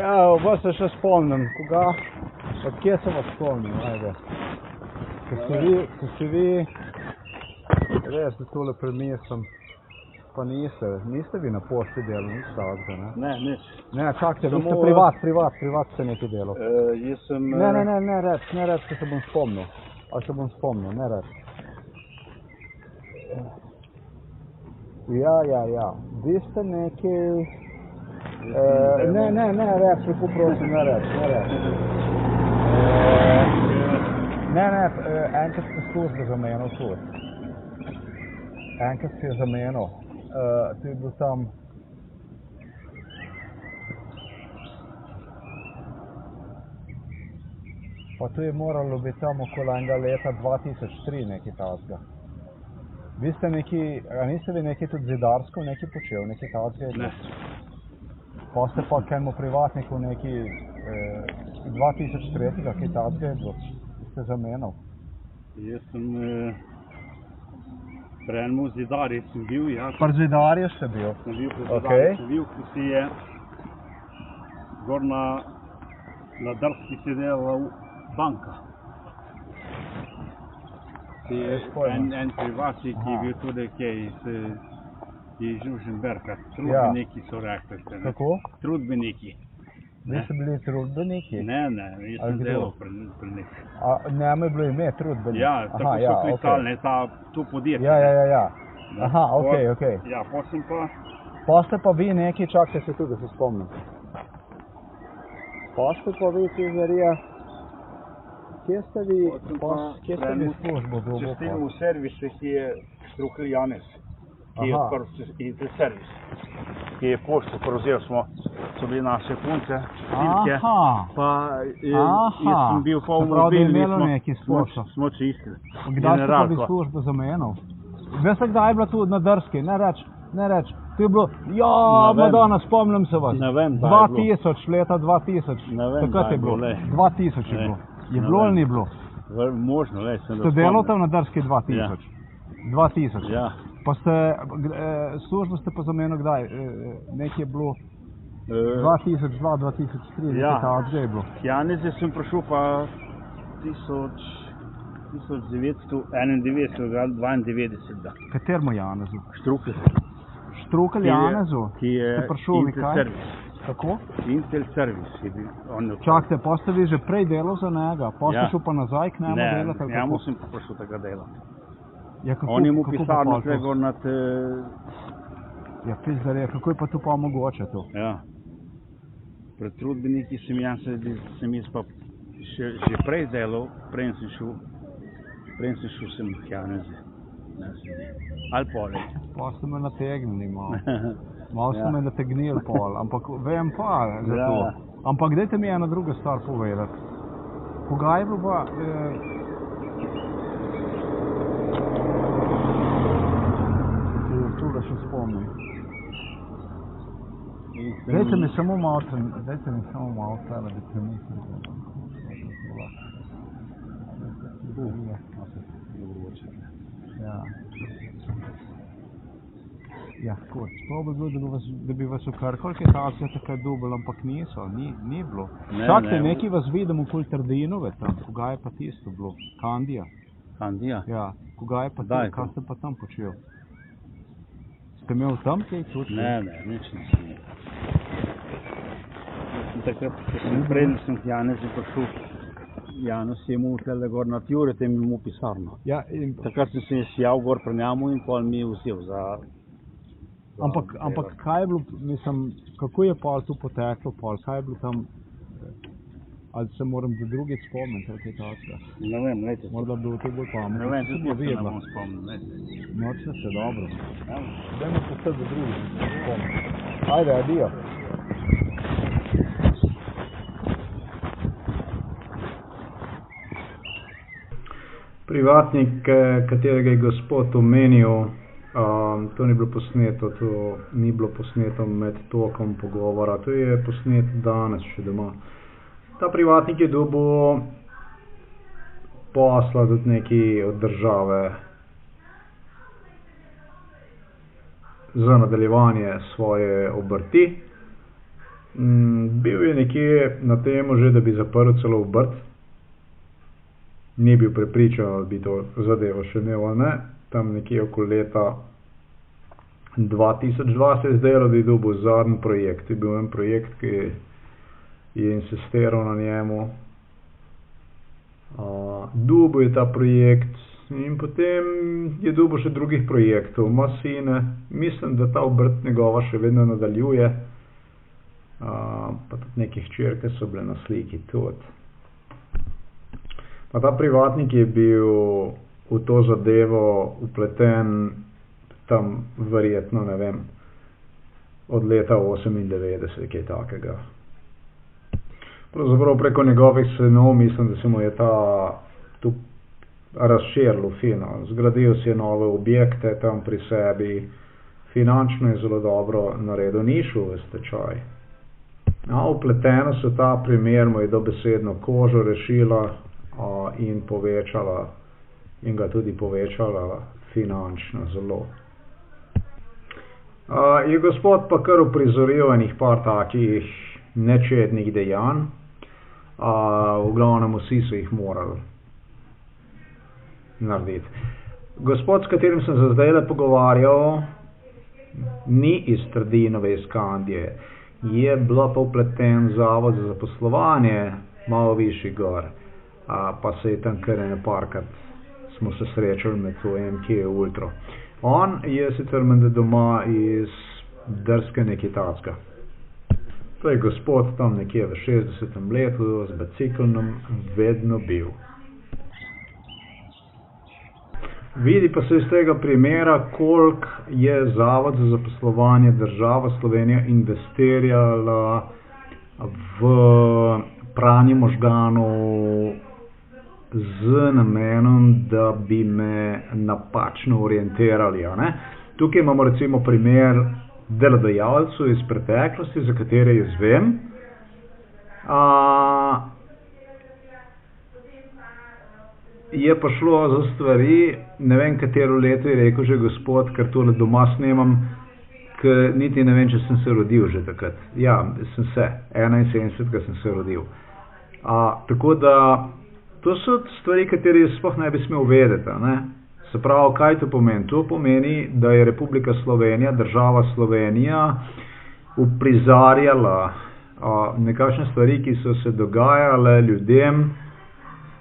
Ja, vas se še spomnim, koga, od kje se vas spomnim, ajde. Ko ste vi, res da tole premišljam, pa niste vi na pošti delali, nič takega, ne? Ne, nič. Ne, čakajte, vi ste privat ste nekaj delal. Jaz sem... Ne reč, ko se bom spomnil. A se bom spomnil, ne reč. Ja, vi ste nekaj... Ne reč, lepo prosim, ne reč. Enkrat ste službo zamenil tudi. Enkrat ste jo zamenil. Tu je bil tam... Pa tu je moralo biti tam okoli enega leta 2003 nekaj takega. Vi ste niste vi nekaj tudi zidarsko nekaj počel, nekaj takega? Ne. Pa ste pa kenemu privatniku nekaj 2003, kaj takega je bilo, ste zamenil? Jaz sem pri enemu zidarju sem bil, ja. Pri zidarju ste bil? Sem bil pri zidarju, sem bil, ki si je gor na Drski si delal banka. En privatnik, ki je bil tudi iz Žuženberka. Trudbeniki so rekli. Kako? Trudbeniki. Vi ste bili trudbeniki? Ne, jaz sem delal pri njih. Njemu je bilo ime trudbenik? Ja, tako so klicali, to podjetje. Ja. Aha, okej. Ja, potem pa... Pa ste pa vi nekaj, čakajte se tudi, da se spomnim. Pa ste pa vi, Cezarija, kje ste vi službo dobil? Čestim v servisu, ki je Štrukelj Janez, ki je odprl Interservis, ki je pošto prevzel, so bili naše punce, štilke, pa jaz sem bil pa v mobilni, smo čistili. Kdaj ste pa vi službo zamenil? Veste, kdaj je bila tu na Drski? Ne reč. To je bilo, Madonna, spomnim se vas. Ne vem, da je bilo. 2000, leta 2000. Ne vem, da je bilo. 2000 je bilo. Je bilo ali ni bilo? Možno, le, sem da spomnim. Ste delal tam na Drski 2000? 2000? Ja. Pa službo ste pa zamenil kdaj? Nekaj je bilo 2002, 2003, nekaj takega je bilo. Janeze sem prišel pa 1991, Kateremu Janezu? Štrukelj Janezu? Ki je Interservis. Kako? Interservis je bil. Čakajte, pa ste vi že prej delal za njega? Pa ste šel pa nazaj k njemu delati? Ne, njemu sem pa prišel tega delati. Ja, on je mu pisarno tega nad... Ja, pizdarje, kako je pa to pa mogoče to? Ja. Pred trudbeniki sem jaz pa že prej delal, prej sem šel sem k Janezi. Ali poleg. Pa ste me nategnili malo. Malo ste me nategnili pol, ampak vem pa za to. Ampak dajte mi ena druga stvar povedati. Koga je bilo pa... Tu ga še spomnim. Dajte mi samo malo tlele, da premislim. Ja, kot, sploh bi bilo, da bi vas ukarkali, kaj takega takrat dobil, ampak niso, ni bilo. Čakajte, nekaj vas vidim okoli Trdinove tam, koga je pa tisto bilo? Kandija? Kandija? Ja, koga je pa tam, kaj ste pa tam počel? Ste imel tam kaj tudi? Ne, nič nisem imel. Takrat, ko sem prednjo sem k Janezu prišel, Janez je imel tele gor nad Juretem in imel pisarno. Takrat sem se sjal gor pri njemu in pol mi je vzel za... Ampak kaj je bilo, mislim, kako je pol tu poteklo pol, kaj je bilo tam, ali se moram za drugič spomniti, ali kaj takega? Ne vem, lejte. Morda bi bilo to bolj pametno. Ne vem, tudi ne bom spomnil, lejte. Nočne se, dobro. Dajmo se vse za drugič spomniti. Ajde, adijo. Privatnik, katerega je gospod omenil, to ni bilo posneto med tokom pogovora, to je posneto danes še doma. Ta privatnik je dobil posla tudi nekaj od države za nadaljevanje svoje obrti Bil je nekje na temo že, da bi zaprl celo obrt. Ni bil prepričan, da bi to zadevo še imel, ali ne. Tam nekje okoli leta 2002 se je zdelo, da je dobil zadnji projekt. Je bil en projekt, ki je insistiral na njemu. Dobil je ta projekt in potem je dobil še drugih projektov. Ima sine. Mislim, da ta obrt njegova še vedno nadaljuje. Pa tudi neke hčerke so bile na sliki tudi. Pa ta privatnik je bil v to zadevo upleten tam verjetno, ne vem, od leta 98, kaj takega. Pravzaprav preko njegovih sinov mislim, da se mu je ta tu razširil fino. Zgradil si je nove objekte tam pri sebi, finančno je zelo dobro naredil, ni šel v stečaj. Upleteno se ta primer mu je dobesedno kožo rešila in povečala in ga tudi povečala finančno zelo. Je gospod pa kar uprizoril enih par takih nečednih dejanj. V glavnem vsi so jih morali narediti. Gospod, s katerim sem se zdaj pogovarjal, ni iz Trdinove, iz Kandije. Je bilo pa upleten Zavod za zaposlovanje malo višji gor. Pa se je tam kar parkrat smo se srečali med to MK Ultro. On je sicer menda doma iz Drske, nekaj tacka. To je gospod tam nekje v 60. letu z biciklom vedno bil. Vidi pa se iz tega primera, koliko je Zavod za zaposlovanje država Slovenija investirala v pranje možganov z namenom, da bi me napačno orientirali. Ne? Tukaj imamo recimo primer delodajalcev iz preteklosti, za katere jaz vem. Je pa šlo za stvari, ne vem katero leto je rekel že gospod, ker tole doma snemam, ker niti ne vem, če sem se rodil že takrat. Ja, sem se, 71. sem se rodil. Tako da to so stvari, katere jaz sploh ne bi smel vedeti. Ne? Se pravi, kaj to pomeni? To pomeni, da je Republika Slovenija, država Slovenija uprizarjala nekakšne stvari, ki so se dogajale ljudem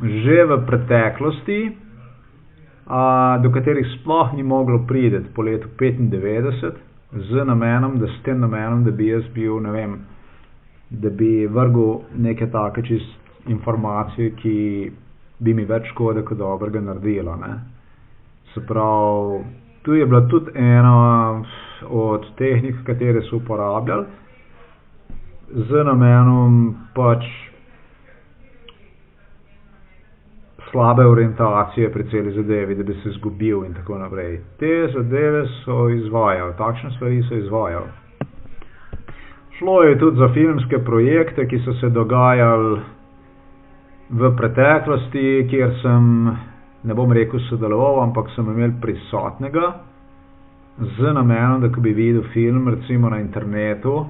že v preteklosti, do katerih sploh ni moglo priti po letu 95, z namenom, s tem namenom, da bi jaz bil, ne vem, da bi vrgel neke take čist informacije, ki bi mi več škode kot dobrega naredila. Ne? Se pravi, tu je bila tudi ena od tehnik, katere so uporabljali, z namenom pač slabe orientacije pri celi zadevi, da bi se izgubil in tako naprej. Te zadeve so izvajali, takšne stvari so izvajali. Šlo je tudi za filmske projekte, ki so se dogajali v preteklosti, kjer sem, ne bom rekel sodeloval, ampak sem imel prisotnega z namenom, da ko bi videl film recimo na internetu,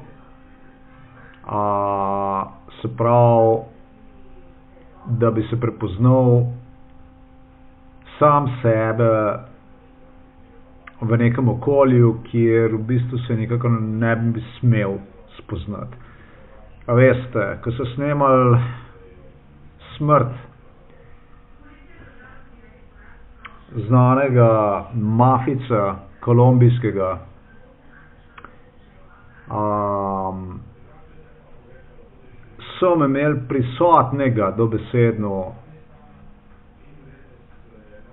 se pravi, da bi se prepoznal sam sebe v nekem okolju, kjer v bistvu se nekako ne bi smel spoznati. A veste, ko so snemali Smrt znanega mafica kolumbijskega, so me imeli prisotnega dobesedno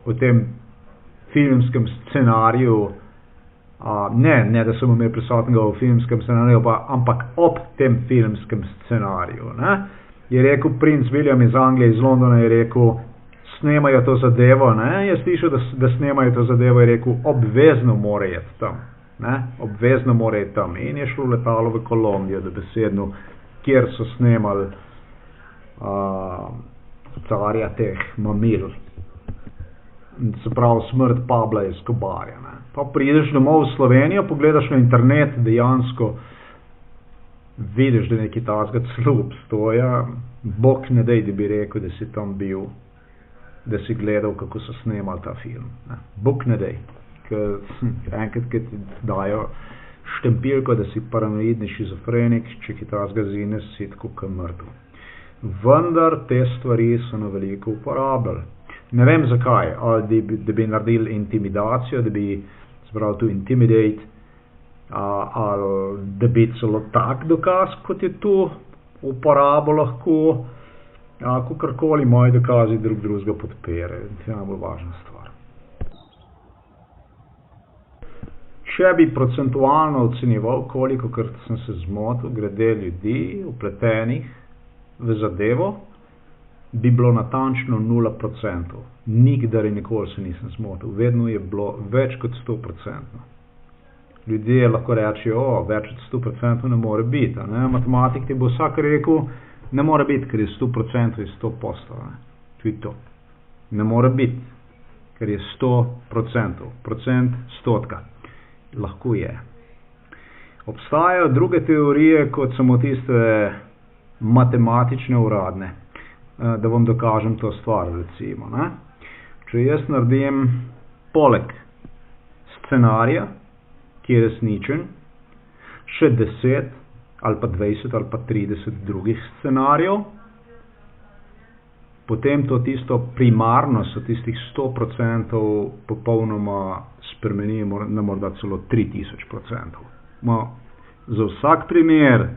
v tem filmskem scenariju, ne da so me imeli prisotnega v filmskem scenariju, ampak ob tem filmskem scenariju. Ne? Je rekel princ William iz Anglije, iz Londona, je rekel, snemajo to zadevo, ne? Je slišal, da snemajo to zadevo, je rekel, obvezno mora iti tam. Ne? Obvezno mora iti tam. In je šlo letalo v Kolumbijo, dobesedno, kjer so snemali carja teh mamil. Se pravi, smrt Pabla Escobarja. Ne? Pa prideš domov v Slovenijo, pogledaš na internet, dejansko vidiš, da nekaj takega celo obstoja, bog ne dej, da bi rekel, da si tam bil, da si gledal, kako so snemali ta film. Ne. Bog ne dej. Ker enkrat, ki ti dajo štempilko, da si paranoidni šizofrenik, če ki takega zine, si tako kot mrtev. Vendar te stvari so na veliko uporabljali. Ne vem zakaj, ali da bi naredili intimidacijo, da bi zbral tu intimidate, ali da bi celo tak dokaz, kot je tu uporabo lahko, kakorkoli moji dokazi drugega podpere. To je najbolj važna stvar. Če bi procentualno ocenjeval, koliko krat sem se zmotil glede ljudi upletenih v zadevo, bi bilo natančno 0%. Nikdar in nikoli se nisem zmotil. Vedno je bilo več kot 100%. Ljudje lahko rečejo, več kot 100% ne more biti. Ne? Matematik ti bo vsak rekel, ne more biti, ker je 100% je 100%. To je to. Ne more biti, ker je 100%. Procent stotka. Lahko je. Obstajajo druge teorije, kot samo tiste matematične uradne, da vam dokažem to stvar, recimo. Ne? Če jaz naredim poleg scenarija, ki je resničen, še 10 ali pa 20 ali pa 30 drugih scenarijev, potem to tisto primarno so tistih 100% popolnoma spremeni na morda celo 3000%. Za vsak primer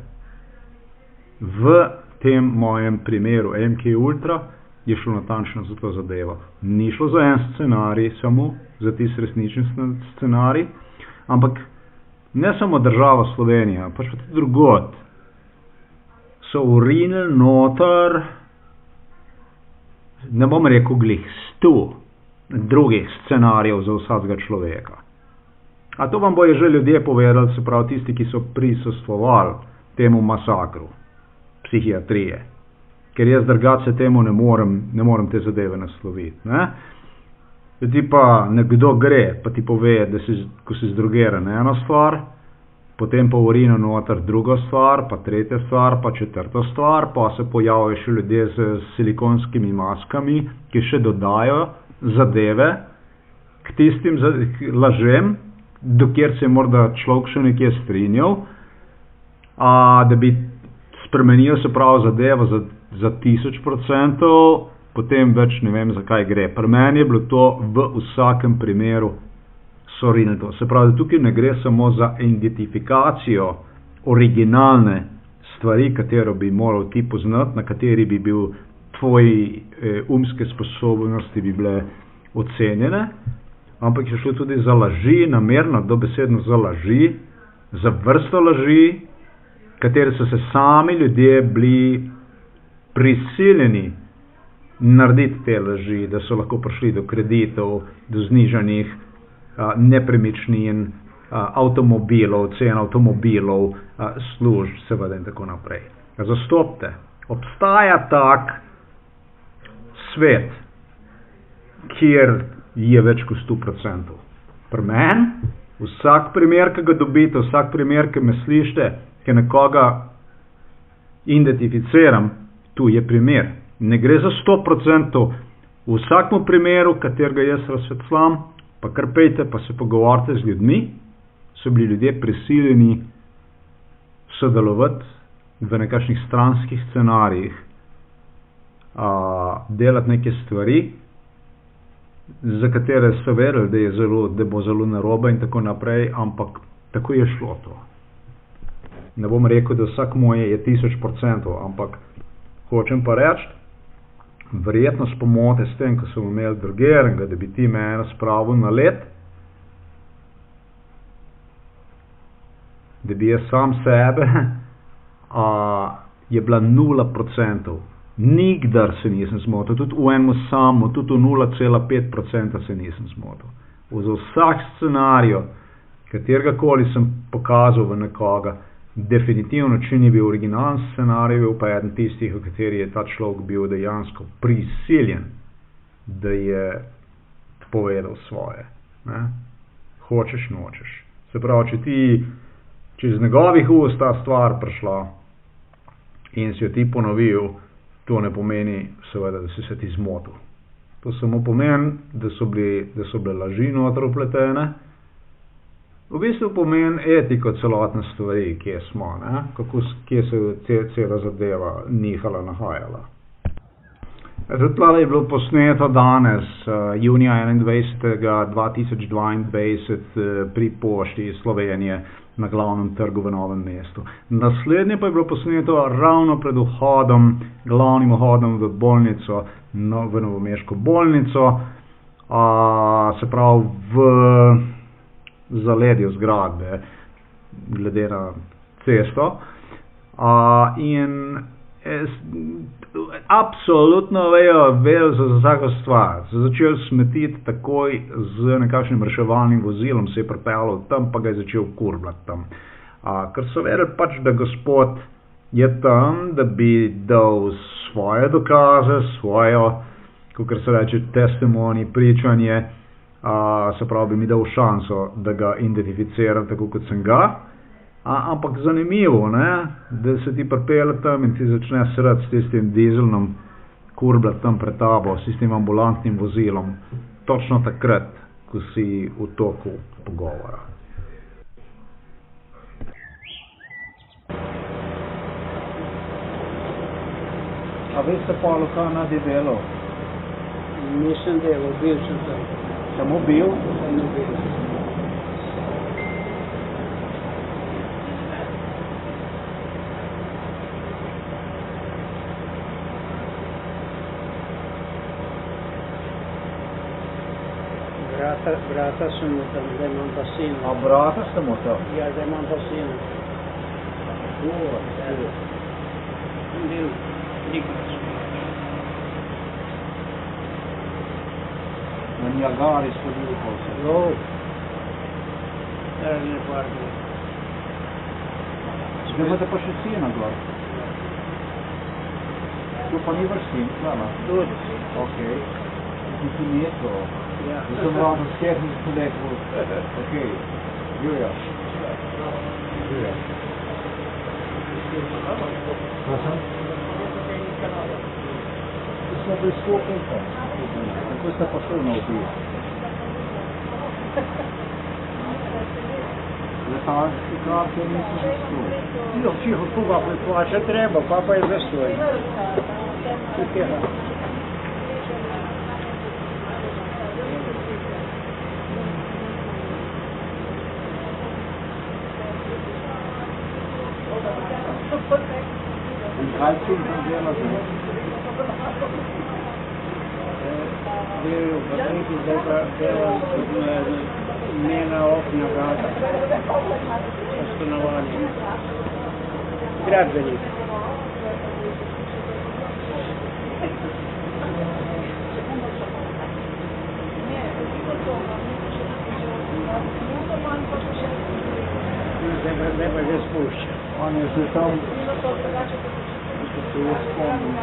v tem mojem primeru MK Ultra je šlo natančno za to zadevo. Ni šlo za en scenarij samo, za tisti resničen scenarij, ampak ne samo država Slovenija, pač pa tudi drugod so urinili noter, ne bom rekel glih 100 drugih scenarijev za vsakega človeka. A to vam bojo že ljudje povedali, se pravi tisti, ki so prisostvovali temu masakru psihiatrije. Ker jaz drugače temu ne morem te zadeve nasloviti. Ne? Ti pa nekdo gre, pa ti pove, da ko si zdrogiran ena stvar, potem pa urina noter druga stvar, pa tretja stvar, pa četrta stvar, pa se pojavijo še ljudje z silikonskimi maskami, ki še dodajo zadeve k tistim lažem, dokjer se je morda človek še nekje strinjal, da bi spremenil se pravi zadevo za 1000%, potem več ne vem, zakaj gre. Pri meni je bilo to v vsakem primeru sorinito. Se pravi, da tukaj ne gre samo za identifikacijo originalne stvari, katero bi moral ti poznati, na kateri bi bil tvoji umske sposobnosti bi bile ocenjene, ampak je šlo tudi za laži, namerno, dobesedno za laži, za vrsto laži, katere so se sami ljudje bili prisiljeni narediti te laži, da so lahko prišli do kreditov, do znižanih nepremičnin, avtomobilov, cen avtomobilov, služb, seveda in tako naprej. Zastopite, obstaja tak svet, kjer je več kot 100%. Pri meni, vsak primer, ki ga dobite, vsak primer, ki me slišite, ki nekoga identificiram, tu je primer. Ne gre za 100%. V vsakem primeru, katerega jaz razsvetljam, pa kar pejte, pa se pogovorite z ljudmi, so bili ljudje prisiljeni sodelovati v nekakšnih stranskih scenarijih, delati neke stvari, za katere so verili, da bo zelo narobe in tako naprej, ampak tako je šlo to. Ne bom rekel, da vsak moje je 1000%, ampak hočem pa reči, verjetno s pomote s tem, ko sem imel drugega, da bi ti mene spravil na let, da bi jaz sam sebe, je bila 0%. Nikdar se nisem zmotil, tudi v enem samo, tudi v 0,5% se nisem zmotil. Za vsak scenarij, kateregakoli sem pokazal v nekoga, definitivno, če ni bil originalen scenarij, bil pa eden tistih, v kateri je ta človek bil dejansko prisiljen, da je povedal svoje. Ne? Hočeš, nočeš. Se pravi, če ti če iz njegovih ust ta stvar prišla in si jo ti ponovil, to ne pomeni seveda, da si se ti zmotil. To samo pomeni, da so bile laži noter vpletene. V bistvu pomeni etiko celotne stvari, kje smo, ne? Kje se cela zadeva nihala, nahajala. Tudi tlele je bilo posneto danes, junija 21. 2022 pri Pošti Slovenije na glavnem trgu v Novem mestu. Naslednje pa je bilo posneto ravno pred glavnim vhodom v bolnico, v novomeško bolnico, se pravi v zaledju zgradbe, glede na cesto. In absolutno vejo za vsako stvar. So začeli smetiti takoj z nekakšnim reševalnim vozilom, se je pripeljal tam, pa ga je začel kurbljati tam. Ker so vedeli pač, da gospod je tam, da bi dal svoje dokaze, svojo, kakor se reče, testimoni, pričanje, se pravi, bi mi dal šanso, da ga identificiram tako, kot sem ga. Ampak zanimivo, ne, da se ti pripelje tam in ti začne srati s tistim dizelnom kurbljati tam pred tabo, s tistim ambulantnim vozilom, točno takrat, ko si v toku pogovora. A veste pa, kaj nadi delal? Nisem delal, bil sem tam. Samo bil? Samo bil. Brata sem mu tam, da imam pa sina. A brata ste mu tam? Ja, da imam pa sina. Bil nikrat. Na Niagari ste bili pa vse? Jo. Ne parkoli. Zdaj imate pa še sina gor? Tu pa ni vaš sin, znala? Tudi. Okej. Niti ni to. Ja. Da sem ravno s tehnično rekel, okej, Julia. Julia. Aha. Tu smo bili skupaj tam. Tako ste pa šel na ubij. Letalski karti niso zasluj. No, čiho, koga plaća treba, pa je zasluj. In kaj si tam dela zdaj? Bil v fabriki, zdaj pa delam njena okna vrata. Stanovanje. Gradbenik. Zdaj pa že spušča. On je že tam, ko se je spomnil.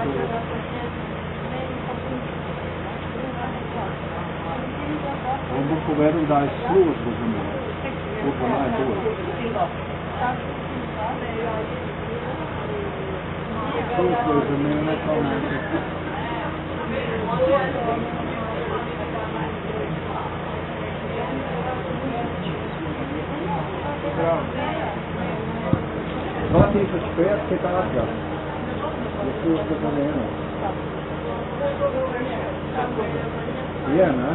On bo povedal, da je službo za me. To bo najbolj. Službo je za mene, to nekaj. Bravo. 2005, kaj takega? Je služba za mene. Je, ne?